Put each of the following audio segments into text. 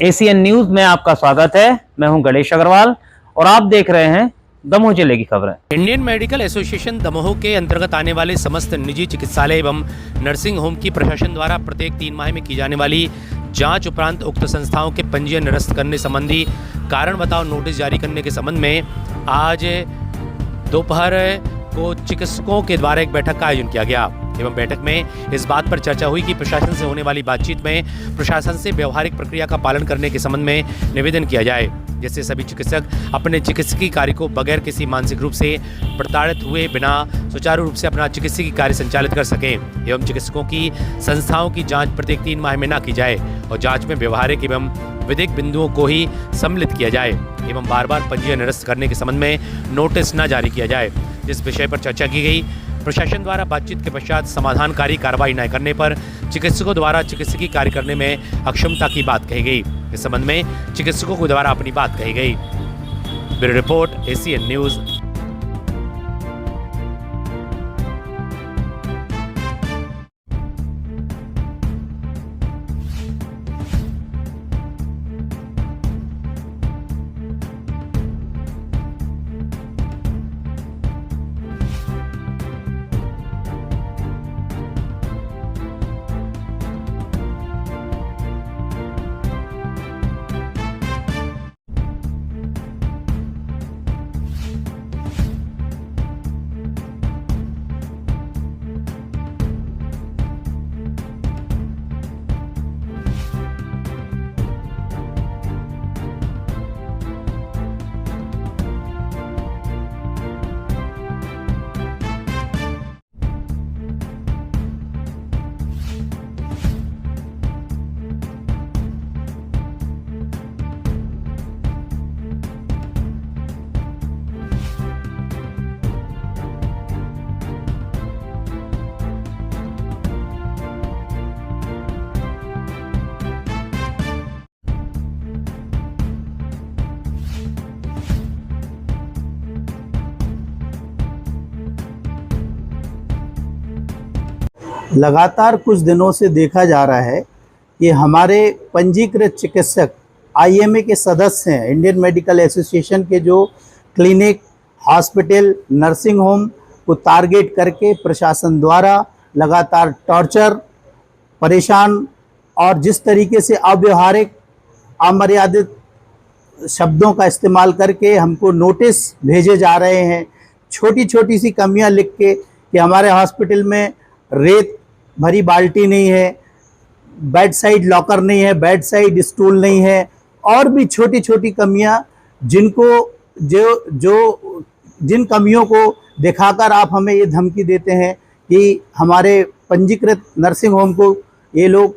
ACN news में आपका स्वागत है। मैं हूं गणेश अग्रवाल और आप देख रहे हैं दमोह जिले की खबरें। इंडियन मेडिकल एसोसिएशन दमोह के अंतर्गत आने वाले समस्त निजी चिकित्सालय एवं नर्सिंग होम की प्रशासन द्वारा प्रत्येक 3 माह में की जाने वाली जांच उपरांत उक्त संस्थाओं के पंजीयन निरस्त करने संबंधी कारण बताओ नोटिस जारी करने के संबंध में आज दोपहर को चिकित्सकों के द्वारा एक बैठक का आयोजन किया गया एवं बैठक में इस बात पर चर्चा हुई कि प्रशासन से होने वाली बातचीत में प्रशासन से व्यवहारिक प्रक्रिया का पालन करने के संबंध में निवेदन किया जाए, जिससे सभी चिकित्सक अपने चिकित्सकीय कार्य को बगैर किसी मानसिक रूप से प्रताड़ित हुए बिना सुचारू रूप से अपना चिकित्सकीय कार्य संचालित कर सकें एवं चिकित्सकों की संस्थाओं की जांच प्रत्येक 3 माह में न की जाए और जांच में व्यवहारिक एवं विधिक बिंदुओं को ही सम्मिलित किया जाए एवं बार बार पंजीयन निरस्त करने के संबंध में नोटिस न जारी किया जाए। जिस विषय पर चर्चा की गई, प्रशासन द्वारा बातचीत के पश्चात समाधानकारी कार्रवाई न करने पर चिकित्सकों द्वारा चिकित्सकीय कार्य करने में अक्षमता की बात कही गई। इस संबंध में चिकित्सकों को द्वारा अपनी बात कही गई। Bureau report, ACN news. लगातार कुछ दिनों से देखा जा रहा है कि हमारे पंजीकृत चिकित्सक आईएमए के सदस्य हैं, इंडियन मेडिकल एसोसिएशन के जो क्लिनिक, हॉस्पिटल, नर्सिंग होम को टारगेट करके प्रशासन द्वारा लगातार टॉर्चर, परेशान और जिस तरीके से अव्यवहारिक, अमर्यादित शब्दों का इस्तेमाल करके हमको नोटिस भेजे जा रहे हैं। छोटी छोटी सी कमियां लिख के कि हमारे हॉस्पिटल में रेत भरी बाल्टी नहीं है, बेड साइड लॉकर नहीं है, बेड साइड स्टूल नहीं है, और भी छोटी छोटी कमियां जिन कमियों को दिखाकर आप हमें ये धमकी देते हैं कि हमारे पंजीकृत नर्सिंग होम को ये लोग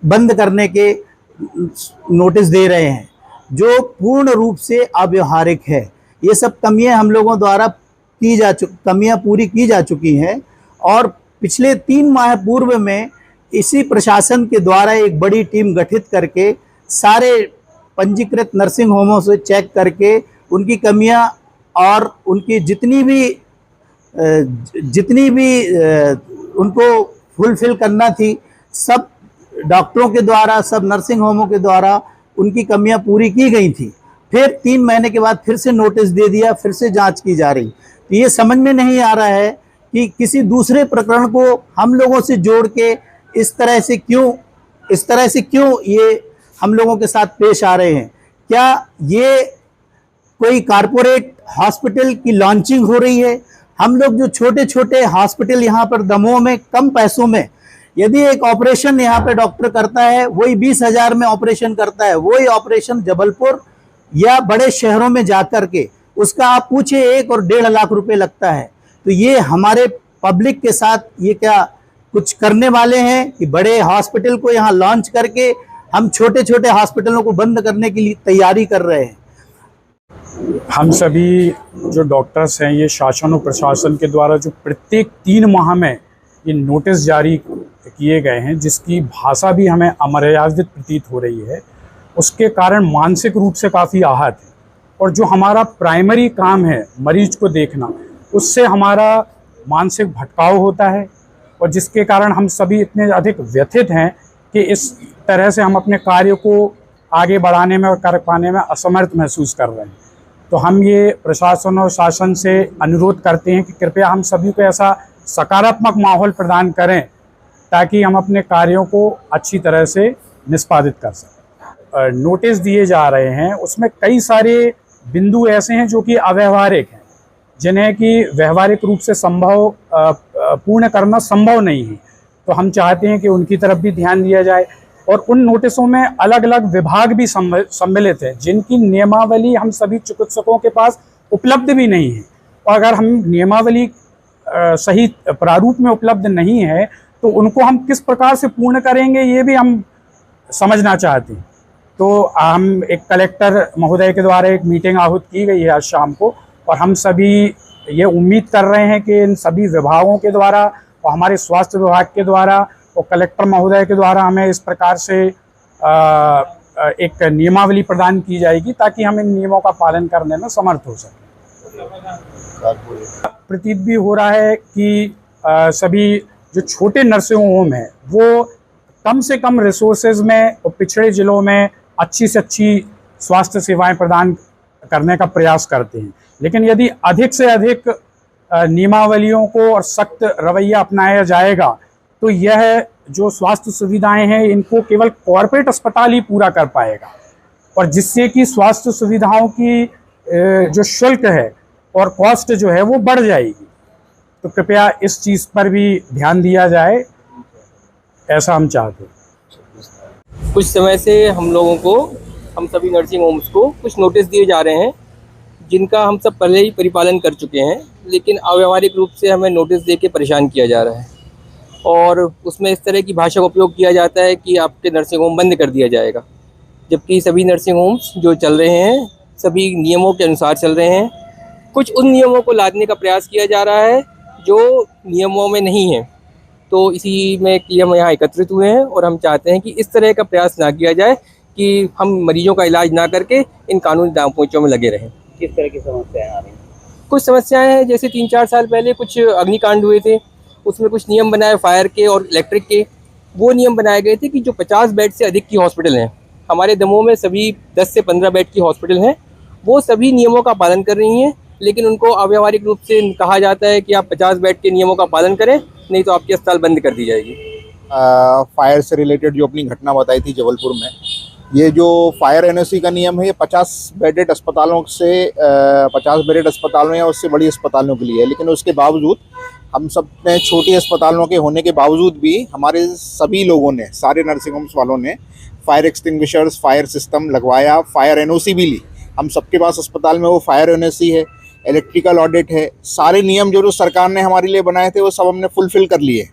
बंद करने के नोटिस दे रहे हैं, जो पूर्ण रूप से अव्यवहारिक है। ये सब कमियां हम लोगों द्वारा कमियां पूरी की जा चुकी हैं और पिछले 3 माह पूर्व में इसी प्रशासन के द्वारा एक बड़ी टीम गठित करके सारे पंजीकृत नर्सिंग होमों से चेक करके उनकी कमियां और उनकी जितनी भी उनको फुलफिल करना थी, सब डॉक्टरों के द्वारा, सब नर्सिंग होमों के द्वारा उनकी कमियां पूरी की गई थी। फिर 3 महीने के बाद फिर से नोटिस दे दिया, फिर से जांच की जा रही। तो ये समझ में नहीं आ रहा है कि किसी दूसरे प्रकरण को हम लोगों से जोड़ के इस तरह से क्यों ये हम लोगों के साथ पेश आ रहे हैं। क्या ये कोई कारपोरेट हॉस्पिटल की लॉन्चिंग हो रही है? हम लोग जो छोटे छोटे हॉस्पिटल यहाँ पर दमोह में कम पैसों में, यदि एक ऑपरेशन यहाँ पे डॉक्टर करता है वही 20,000 में ऑपरेशन करता है, वही ऑपरेशन जबलपुर या बड़े शहरों में जाकर के उसका आप पूछे 1 और 1.5 लाख रुपए लगता है। तो ये हमारे पब्लिक के साथ ये क्या कुछ करने वाले हैं कि बड़े हॉस्पिटल को यहाँ लॉन्च करके हम छोटे छोटे हॉस्पिटलों को बंद करने के लिए तैयारी कर रहे हैं। हम सभी जो डॉक्टर्स हैं, ये शासन और प्रशासन के द्वारा जो प्रत्येक 3 माह में ये नोटिस जारी किए गए हैं, जिसकी भाषा भी हमें अमर्यादित प्रतीत हो रही है, उसके कारण मानसिक रूप से काफ़ी आहत है। और जो हमारा प्राइमरी काम है मरीज को देखना, उससे हमारा मानसिक भटकाव होता है और जिसके कारण हम सभी इतने अधिक व्यथित हैं कि इस तरह से हम अपने कार्य को आगे बढ़ाने में और कर पाने में असमर्थ महसूस कर रहे हैं। तो हम ये प्रशासन और शासन से अनुरोध करते हैं कि कृपया हम सभी को ऐसा सकारात्मक माहौल प्रदान करें ताकि हम अपने कार्यों को अच्छी तरह से निष्पादित कर सकें। नोटिस दिए जा रहे हैं उसमें कई सारे बिंदु ऐसे हैं जो कि अव्यवहारिक हैं, जिन्हें कि व्यवहारिक रूप से पूर्ण करना संभव नहीं है। तो हम चाहते हैं कि उनकी तरफ भी ध्यान दिया जाए। और उन नोटिसों में अलग अलग विभाग भी सम्मिलित हैं जिनकी नियमावली हम सभी चिकित्सकों के पास उपलब्ध भी नहीं है। और अगर हम नियमावली सही प्रारूप में उपलब्ध नहीं है तो उनको हम किस प्रकार से पूर्ण करेंगे ये भी हम समझना चाहते हैं। तो हम एक कलेक्टर महोदय के द्वारा एक मीटिंग आहूत की गई है आज शाम को, और हम सभी ये उम्मीद कर रहे हैं कि इन सभी विभागों के द्वारा और हमारे स्वास्थ्य विभाग के द्वारा और कलेक्टर महोदय के द्वारा हमें इस प्रकार से एक नियमावली प्रदान की जाएगी ताकि हम इन नियमों का पालन करने में समर्थ हो सकें। प्रतीत भी हो रहा है कि सभी जो छोटे नर्सिंग होम हैं वो कम से कम रिसोर्सेज में और पिछड़े ज़िलों में अच्छी से अच्छी स्वास्थ्य सेवाएं प्रदान करने का प्रयास करते हैं। लेकिन यदि अधिक से अधिक नियमावलियों को और सख्त रवैया अपनाया जाएगा तो यह जो स्वास्थ्य सुविधाएं हैं इनको केवल कॉरपोरेट अस्पताल ही पूरा कर पाएगा, और जिससे कि स्वास्थ्य सुविधाओं की जो शुल्क है और कॉस्ट जो है वो बढ़ जाएगी। तो कृपया इस चीज़ पर भी ध्यान दिया जाए, ऐसा हम चाहते हैं। कुछ समय से हम सभी नर्सिंग होम्स को कुछ नोटिस दिए जा रहे हैं जिनका हम सब पहले ही परिपालन कर चुके हैं, लेकिन अव्यवहारिक रूप से हमें नोटिस दे के परेशान किया जा रहा है। और उसमें इस तरह की भाषा का उपयोग किया जाता है कि आपके नर्सिंग होम बंद कर दिया जाएगा, जबकि सभी नर्सिंग होम्स जो चल रहे हैं सभी नियमों के अनुसार चल रहे हैं। कुछ उन नियमों को लादने का प्रयास किया जा रहा है जो नियमों में नहीं है। तो इसी में कि हम यहाँ एकत्रित हुए हैं और हम चाहते हैं कि इस तरह का प्रयास ना किया जाए कि हम मरीजों का इलाज ना करके इन कानूनी दांवपेचों में लगे रहें। किस तरह की समस्याएं आ रही हैं? कुछ समस्याएं हैं, जैसे 3-4 साल पहले कुछ अग्निकांड हुए थे, उसमें कुछ नियम बनाए फायर के और इलेक्ट्रिक के। वो नियम बनाए गए थे कि जो 50 बेड से अधिक की हॉस्पिटल हैं, हमारे दमोह में सभी 10 से 15 बेड की हॉस्पिटल हैं, वो सभी नियमों का पालन कर रही हैं, लेकिन उनको अव्यवहारिक रूप से कहा जाता है कि आप 50 बेड के नियमों का पालन करें, नहीं तो आपकी अस्पताल बंद कर दी जाएगी। फायर से रिलेटेड जो अपनी घटना बताई थी जबलपुर में, ये जो फायर एनओसी का नियम है ये 50 बेडेड अस्पतालों से 50 बेडेड अस्पतालों या उससे बड़ी अस्पतालों के लिए है। लेकिन उसके बावजूद हम सब ने छोटी अस्पतालों के होने के बावजूद भी हमारे सभी लोगों ने, सारे नर्सिंग होम्स वालों ने फायर एक्सटिंग्विशर्स, फायर सिस्टम लगवाया, फायर एनओसी भी ली। हम सबके पास अस्पताल में वो फायर एनओसी है, इलेक्ट्रिकल ऑडिट है, सारे नियम जो सरकार ने हमारे लिए बनाए थे वो सब हमने फुलफिल कर लिए।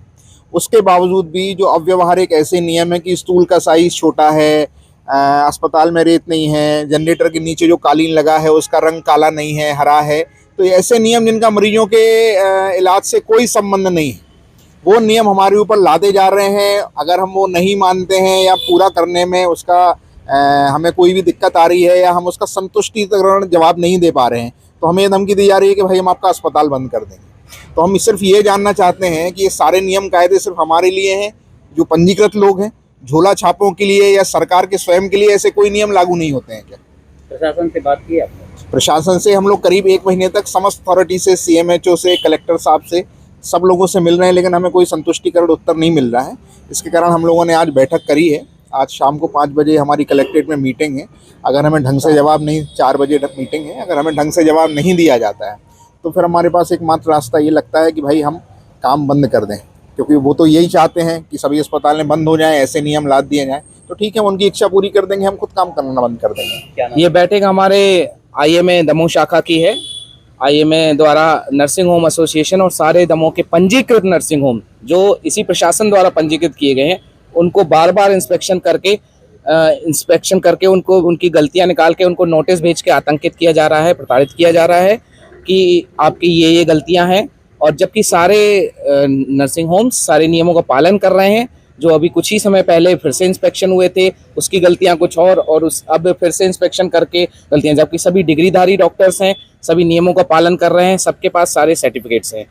उसके बावजूद भी जो अव्यवहारिक ऐसे नियम है कि स्टूल का साइज़ छोटा है, अस्पताल में रेत नहीं है, जनरेटर के नीचे जो कालीन लगा है उसका रंग काला नहीं है, हरा है, तो ऐसे नियम जिनका मरीजों के इलाज से कोई संबंध नहीं है, वो नियम हमारे ऊपर लादे जा रहे हैं। अगर हम वो नहीं मानते हैं या पूरा करने में उसका हमें कोई भी दिक्कत आ रही है या हम उसका संतुष्टिकरण जवाब नहीं दे पा रहे हैं, तो हमें धमकी दी जा रही है कि भाई हम आपका अस्पताल बंद कर देंगे। तो हम सिर्फ ये जानना चाहते हैं कि ये सारे नियम कायदे सिर्फ हमारे लिए हैं जो पंजीकृत लोग हैं, झोला छापों के लिए या सरकार के स्वयं के लिए ऐसे कोई नियम लागू नहीं होते हैं क्या? प्रशासन से बात की आपने? प्रशासन से हम लोग करीब 1 महीने तक समस्त अथॉरिटी से, CMHO से, कलेक्टर साहब से, सब लोगों से मिल रहे हैं, लेकिन हमें कोई संतुष्टिकरण उत्तर नहीं मिल रहा है। इसके कारण हम लोगों ने आज बैठक करी है। आज शाम को 5 बजे हमारी कलेक्ट्रेट में मीटिंग है। अगर हमें ढंग से जवाब नहीं, 4 बजे तक मीटिंग है, अगर हमें ढंग से जवाब नहीं दिया जाता है तो फिर हमारे पास एकमात्र रास्ता ये लगता है कि भाई हम काम बंद कर दें, क्योंकि वो तो यही चाहते हैं कि सभी अस्पतालें बंद हो जाएं, ऐसे नियम लाद दिए जाएं। तो ठीक है, उनकी इच्छा पूरी कर देंगे, हम खुद काम करना बंद कर देंगे। ये बैठक हमारे IMA दमोह शाखा की है। IMA द्वारा नर्सिंग होम एसोसिएशन और सारे दमोह के पंजीकृत नर्सिंग होम जो इसी प्रशासन द्वारा पंजीकृत किए गए हैं उनको बार बार इंस्पेक्शन करके उनको उनकी गलतियां निकाल के उनको नोटिस भेज के आतंकित किया जा रहा है, प्रताड़ित किया जा रहा है कि आपकी ये गलतियां हैं। और जबकि सारे नर्सिंग होम्स सारे नियमों का पालन कर रहे हैं। जो अभी कुछ ही समय पहले फिर से इंस्पेक्शन हुए थे, उसकी गलतियां कुछ और अब फिर से इंस्पेक्शन करके गलतियां, जबकि सभी डिग्रीधारी डॉक्टर्स हैं, सभी नियमों का पालन कर रहे हैं, सबके पास सारे सर्टिफिकेट्स हैं।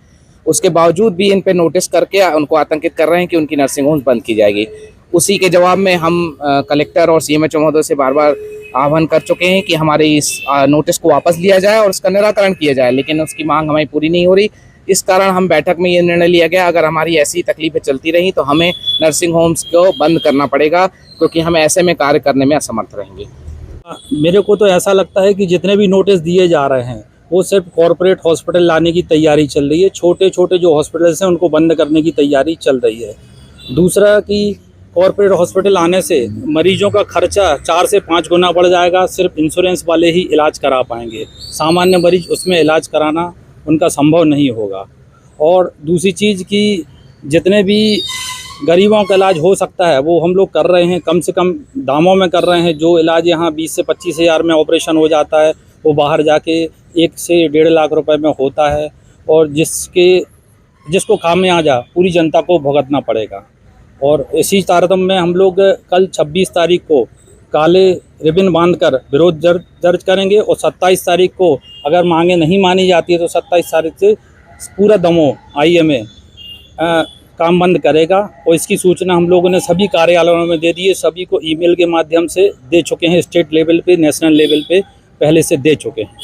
उसके बावजूद भी इन पे नोटिस करके उनको आतंकित कर रहे हैं कि उनकी नर्सिंग होम्स बंद की जाएगी। उसी के जवाब में हम कलेक्टर और CMHO महोदय से बार बार आह्वान कर चुके हैं कि हमारे इस नोटिस को वापस लिया जाए और उसका निराकरण किया जाए, लेकिन उसकी मांग हमारी पूरी नहीं हो रही। इस कारण हम बैठक में ये निर्णय लिया गया, अगर हमारी ऐसी तकलीफें चलती रही तो हमें नर्सिंग होम्स को बंद करना पड़ेगा, क्योंकि हम ऐसे में कार्य करने में असमर्थ रहेंगे। मेरे को तो ऐसा लगता है कि जितने भी नोटिस दिए जा रहे हैं वो सिर्फ कॉरपोरेट हॉस्पिटल लाने की तैयारी चल रही है। छोटे छोटे जो हॉस्पिटल्स हैं उनको बंद करने की तैयारी चल रही है। दूसरा कि कॉरपोरेट हॉस्पिटल आने से मरीजों का खर्चा 4 से 5 गुना बढ़ जाएगा। सिर्फ इंश्योरेंस वाले ही इलाज करा पाएंगे, सामान्य मरीज उसमें इलाज कराना उनका संभव नहीं होगा। और दूसरी चीज़ कि जितने भी गरीबों का इलाज हो सकता है वो हम लोग कर रहे हैं, कम से कम दामों में कर रहे हैं। जो इलाज यहाँ 20 से 25 हज़ार में ऑपरेशन हो जाता है वो बाहर जाके 1 से 1.5 लाख रुपए में होता है, और जिसको खामियाजा पूरी जनता को भुगतना पड़ेगा। और इसी तारतम्य में हम लोग कल 26 तारीख को काले रिबन बांधकर विरोध दर्ज करेंगे, और 27 तारीख को अगर मांगे नहीं मानी जाती है तो 27 तारीख से पूरा दमोह IMA काम बंद करेगा। और इसकी सूचना हम लोगों ने सभी कार्यालयों में दे दी है, सभी को ईमेल के माध्यम से दे चुके हैं, स्टेट लेवल पे, नेशनल लेवल पे पहले से दे चुके हैं।